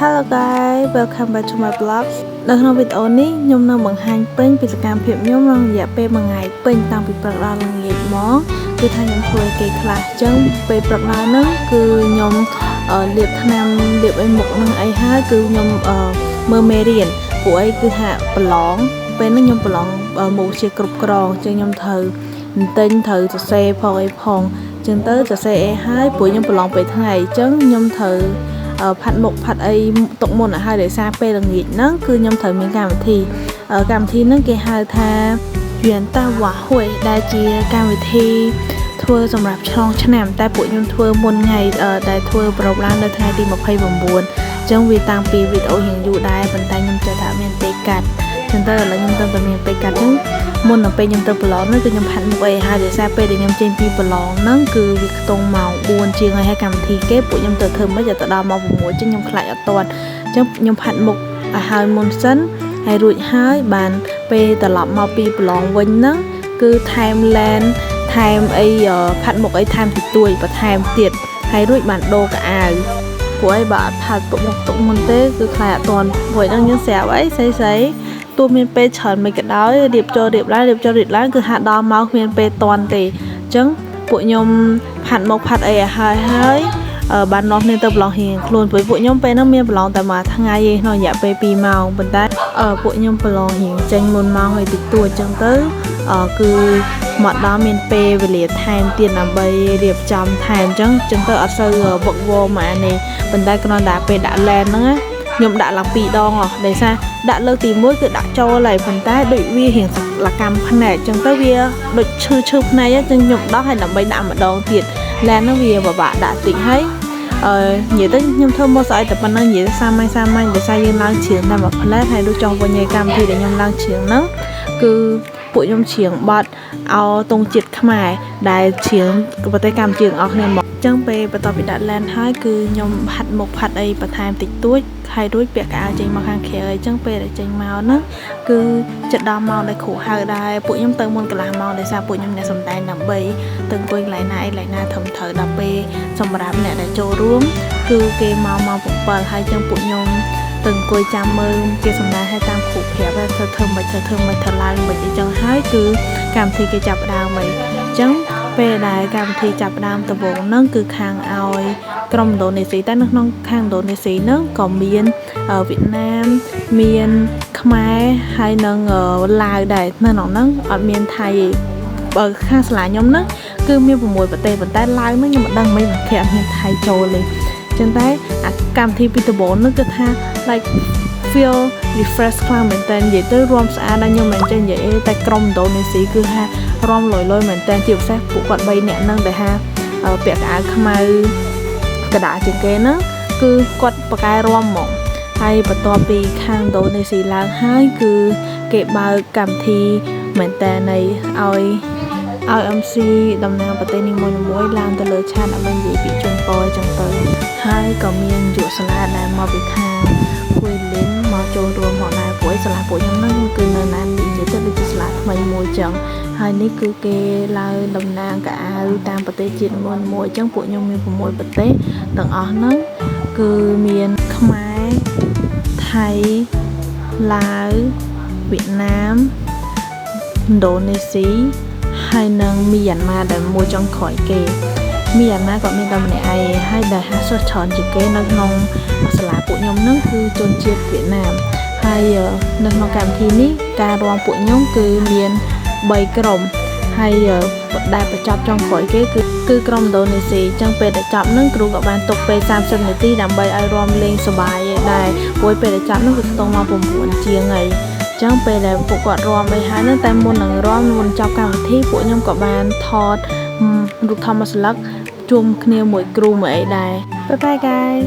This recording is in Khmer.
Hello guys, welcome back to my blog. នៅក្នុងវីដេអូនេះខ្ញុំនឹងបង្ហាញពេញពីសកម្មភាពខ្ញុំក្នុងរយៈពេលមួយថ្ងៃពេញតាំងពីព្រឹកដល់ល្ងាចមកគឺថាខ្ញុំធ្វើគេខ្លះអញ្ចឹងពេលព្រឹកឡើងហ្នឹងគឺខ្ញុំលាបថ្នាំលាបអីមុខនឹងអីហើយគឺខ្ញុំមើលមេរៀនពួកអីគឺថាប្រឡងពេលហ្នឹងខ្ញុំប្រឡងមុខជាគ្រប់គ្រងអញ្ចឹងខ្ញុំត្រូវសរសេរផងអីផងអញ្ចឹងទៅសរសេរអីហើយព្រោះខ្ញុំប្រឡងពេលថ្ងៃអញ្ចឹងខ្ញុំត្រូវផាត់មុខផាត់អីទុកមុនឲ្យហើយដោយសារពេលល្ងាចហ្នឹងគឺខ្ញុំត្រូវមានកម្មវិធីហ្នឹងគេហៅថាយន្តតាវ៉ាហួយដែលជាកម្មវិធីធ្វើសម្រាប់ឆ្លងឆ្នាំតែពួកខ្ញុំធ្វើមុនថ្ងៃដែលធ្វើប្រូក្រាមនៅថ្ងៃទី29អញ្ចឹងវាតាំងពីវីដេអូរៀងយូរដែរប៉ុន្តែខ្ញុំចេះថាមានពេលកាត់អញ្ចឹងទៅឥឡូវខ្ញុំទៅមានពេលកាត់អញ្ចឹងមុនដល់ពេលខ្ញុំទៅប្រឡងហ្នឹងគឺខ្ញុំផាត់មុខអីហើយដោយសារពេលដែលខ្ញុំចេញពីប្រឡងហ្នឹងគឺវាខ្ទង់ម៉ោង4ជាងហើយកម្មវិធីគេពួកខ្ញុំទៅធ្វើមិនឲ្យទៅដល់ម៉ោង6អញ្ចឹងខ្ញុំខ្លាចអត់ទាន់អញ្ចឹងខ្ញុំផាត់មុខឲ្យហើយមុនសិនហើយរួចហើយបានពេលត្រឡប់មកពីប្រឡងវិញហ្នឹងគឺថែមឡែនថែមអីផាត់មុខអីថែមតិចតួចបន្ថែមទៀតហើយរួចបានដូរកៅអៅព្រោះអីបើអត់ផាត់មុខទុកមុនទេគឺខ្លាចអត់ទាន់ព្រោះហ្នឹងយើងស្រាប់អីស្អីទោះមានពេលច្រើនមិនក៏ដោយរៀបចូលរៀបឡើងគឺហាក់ដល់មកគ្មានពេលទាន់ទេអញ្ចឹងពួកខ្ញុំផាត់មុខផាត់អីឲ្យហើយបាននាំគ្នាទៅប្រឡងរៀងខ្លួនព្រោះពួកខ្ញុំពេលហ្នឹងមានប្រឡងតែមួយថ្ងៃឯងក្នុងរយៈពេល2ម៉ោងប៉ុន្តែពួកខ្ញុំប្រឡងរៀងចេញមុនម៉ោងឲ្យតិចតួចអញ្ចឹងទៅគឺមកដល់មានពេលវេលាថែមទៀតដើម្បីរៀបចំថែមអញ្ចឹងទៅអត់សូវវឹកវរម៉ានេះប៉ុន្តែគ្រាន់តែពេលដាក់ឡែនហ្នឹងខ្ញុំដាក់ឡើង2ដងដោយសារដាក់លើកទី1គឺដាក់ចូលហើយប៉ុន្តែដូចវារៀងសកម្មភ្នែកអញ្ចឹងទៅវាដូចឈឺភ្នែកអញ្ចឹងខ្ញុំដោះឲ្យដើម្បីដាក់ម្ដងទៀតឡែនហ្នឹងវាពិបាកដាក់តិចហើយនិយាយទៅខ្ញុំធ្វើមកស្អីតែប៉ុណ្ណឹងនិយាយសាមញ្ញដោយសារយើងឡើងជ្រៀងតែមួយផ្លែហើយដូចចង់វិញកម្មវិធីដែលខ្ញុំឡើងជ្រៀងហ្នឹងគឺពួកខ្ញុំជ្រៀងបត់អោទងជាតិខ្មែរដែលជ្រៀងប្រទេសកម្ពុជាអស់គ្នាមកអញ្ចឹងពេលបន្ទាប់ពីដាក់ឡែនហើយគឺខ្ញុំផាត់មុខផាត់អីបន្ថែមតិចតួចហើយរួចពាក់កៅអៅចេញមកខាងក្រៅអញ្ចឹងពេលដែលចេញមកហ្នឹងគឺចិត្តដល់ម៉ោងដែលគ្រូហៅដែរពួកខ្ញុំទៅមុនកន្លះម៉ោងដោយសារពួកខ្ញុំអ្នកសម្ដែងដើម្បីទៅអង្គុយកន្លែងណាធំត្រូវដល់ពេលសម្រាប់អ្នកដែលចូលរួមគឺគេមកម៉ោង7ហើយអញ្ចឹងពួកខ្ញុំទៅអង្គុយចាំមើលគេសម្ដែងឲ្យតាមគ្រូប្រាប់ថាធ្វើមិនធ្វើឡើងមិនអីចឹងហើយគឺកម្មវិធីគេចាប់ផ្ដើមហើយអញ្ចឹងពេលដែលកម្មវិធីចាប់ផ្ដើមដំបូងហ្នឹងគឺខាងឲ្យក្រុមឥណ្ឌូនេស៊ីតែនៅក្នុងខាងឥណ្ឌូនេស៊ីហ្នឹងក៏មានវៀតណាមមានខ្មែរហើយនិងឡាវដែរនៅក្នុងហ្នឹងអត់មានថៃទេបើខាងសាលាខ្ញុំហ្នឹងគឺមាន6ប្រទេសប៉ុន្តែឡាវហ្នឹងខ្ញុំមិនដឹងមិនគេអត់មានថៃចូលទេចឹងតែអាកម្មវិធីពីដំបូងហ្នឹងគឺថា like feel refresh ខ្លាំងមែនតើនិយាយទៅរំស្អាតដល់ខ្ញុំមិនចេះនិយាយតែក្រុមឥណ្ឌូនេស៊ីគឺថារំលយមែនតើជាពិសេសពួកគាត់3នាក់ហ្នឹងដែលថាពាក់កៅអៅខ្មៅកដាជាងគេហ្នឹងគឺគាត់បកែរំមកហើយបន្ទាប់ពីខាងឥណ្ឌូនេស៊ីឡើងហើយគឺគេបើកកម្មវិធីមែនតើឲ្យMC តំណាងប្រទេសនីមួយៗឡើងទៅលើឆាតដើម្បីនិយាយពីជូនពរអញ្ចឹងទៅហើយក៏មានយុវសាលាដែលមកពីខាងគួយលីនមកចូលរួមមកដែរព្រោះសាលាពួកខ្ញុំហ្នឹងគឺនៅណានិយាយទៅដូចជាសាលាថ្មីមួយអញ្ចឹងហើយនេះគឺគេឡើងតំណាងកៅអៅតាមប្រទេសជាតិមួយអញ្ចឹងពួកខ្ញុំមាន6ប្រទេសទាំងអស់ហ្នឹងគឺមានខ្មែរថៃឡាវវៀតណាមឥណ្ឌូនេស៊ីហើយនឹងមីយ៉ាន់ម៉ាដែលមួយចុងក្រោយគេមីយ៉ាន់ម៉ាក៏មានតែម្នាក់ឯងហើយដែលហាក់ច្រើនជាងគេនៅក្នុងសាលាពួកខ្ញុំហ្នឹងគឺជនជាតិវៀតណាមហើយនៅក្នុងកម្មវិធីនេះការរួមពួកខ្ញុំគឺមាន3ក្រុមហើយដែលបញ្ចប់ចុងក្រោយគេគឺក្រុមឥណ្ឌូនេស៊ីអញ្ចឹងពេលដែលចប់ហ្នឹងគ្រូក៏បានទុកពេល30នាទីដើម្បីឲ្យរួមលេងសប្បាយដែរព្រោះពេលដែលចប់ហ្នឹងគឺខ្ទង់មក9ជាងហើយចឹងពេលដែលពួកគាត់រួមអីហើយហ្នឹងតែមុននឹងរួមមុនចប់កម្មវិធីពួកខ្ញុំក៏បានថតរូបថតមួយស្លឹកជុំគ្នាមួយគ្រូមួយអីដែរបាយបាយ guys